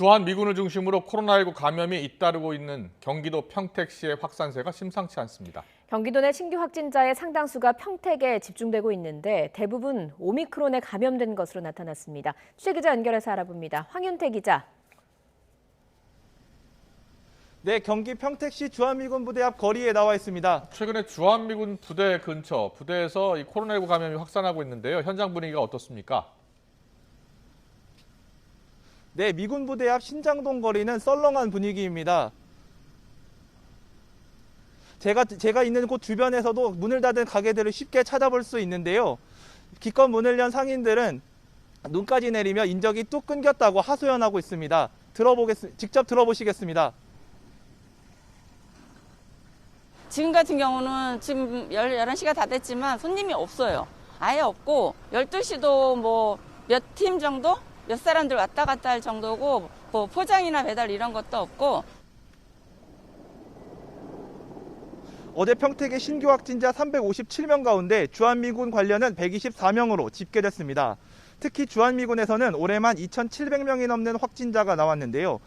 주한미군을 중심으로 코로나19 감염이 잇따르고 있는 경기도 평택시의 확산세가 심상치 않습니다. 경기도 내 신규 확진자의 상당수가 평택에 집중되고 있는데 대부분 오미크론에 감염된 것으로 나타났습니다. 취재기자 연결해서 알아봅니다. 황윤태 기자. 네, 경기 평택시 주한미군 부대 앞 거리에 나와 있습니다. 최근에 주한미군 부대 근처 부대에서 이 코로나19 감염이 확산하고 있는데요. 현장 분위기가 어떻습니까? 네, 미군 부대 앞 신장동 거리는 썰렁한 분위기입니다. 제가 있는 곳 주변에서도 문을 닫은 가게들을 쉽게 찾아볼 수 있는데요. 기껏 문을 연 상인들은 눈까지 내리며 인적이 뚝 끊겼다고 하소연하고 있습니다. 직접 들어보시겠습니다. 지금 같은 경우는 지금 11시가 다 됐지만 손님이 없어요. 아예 없고 12시도 뭐 몇 팀 정도? 몇 사람들 왔다 갔다 할 정도고 뭐 포장이나 배달 이런 것도 없고. 어제 평택의 신규 확진자 357명 가운데 주한미군 관련은 124명으로 집계됐습니다. 특히 주한미군에서는 올해만 2,700명이 넘는 확진자가 나왔는데요.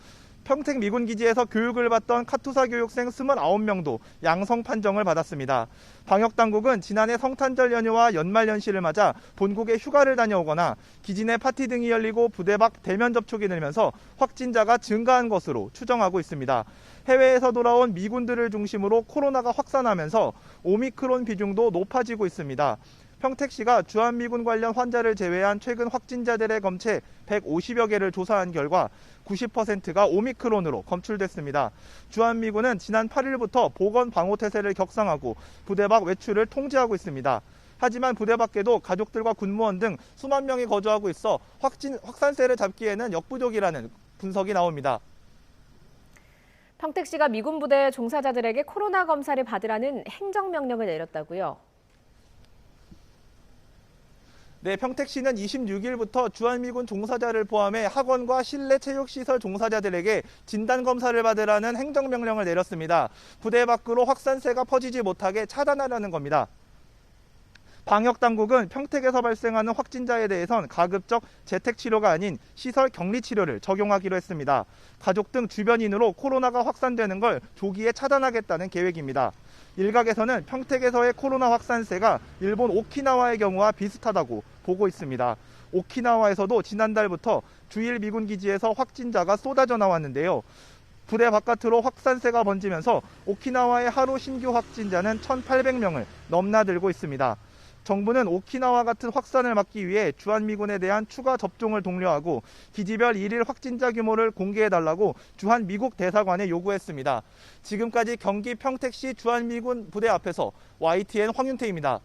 평택 미군기지에서 교육을 받던 카투사 교육생 29명도 양성 판정을 받았습니다. 방역당국은 지난해 성탄절 연휴와 연말연시를 맞아 본국에 휴가를 다녀오거나 기지 내 파티 등이 열리고 부대 밖 대면 접촉이 늘면서 확진자가 증가한 것으로 추정하고 있습니다. 해외에서 돌아온 미군들을 중심으로 코로나가 확산하면서 오미크론 비중도 높아지고 있습니다. 평택시가 주한미군 관련 환자를 제외한 최근 확진자들의 검체 150여 개를 조사한 결과 90%가 오미크론으로 검출됐습니다. 주한미군은 지난 8일부터 보건 방호 태세를 격상하고 부대 밖 외출을 통제하고 있습니다. 하지만 부대 밖에도 가족들과 군무원 등 수만 명이 거주하고 있어 확산세를 잡기에는 역부족이라는 분석이 나옵니다. 평택시가 미군 부대 종사자들에게 코로나 검사를 받으라는 행정명령을 내렸다고요? 네, 평택시는 26일부터 주한미군 종사자를 포함해 학원과 실내 체육시설 종사자들에게 진단검사를 받으라는 행정명령을 내렸습니다. 부대 밖으로 확산세가 퍼지지 못하게 차단하려는 겁니다. 방역당국은 평택에서 발생하는 확진자에 대해선 가급적 재택치료가 아닌 시설 격리치료를 적용하기로 했습니다. 가족 등 주변인으로 코로나가 확산되는 걸 조기에 차단하겠다는 계획입니다. 일각에서는 평택에서의 코로나 확산세가 일본 오키나와의 경우와 비슷하다고 보고 있습니다. 오키나와에서도 지난달부터 주일 미군 기지에서 확진자가 쏟아져 나왔는데요. 부대 바깥으로 확산세가 번지면서 오키나와의 하루 신규 확진자는 1,800명을 넘나들고 있습니다. 정부는 오키나와 같은 확산을 막기 위해 주한미군에 대한 추가 접종을 독려하고 기지별 일일 확진자 규모를 공개해달라고 주한미국 대사관에 요구했습니다. 지금까지 경기 평택시 주한미군 부대 앞에서 YTN 황윤태입니다.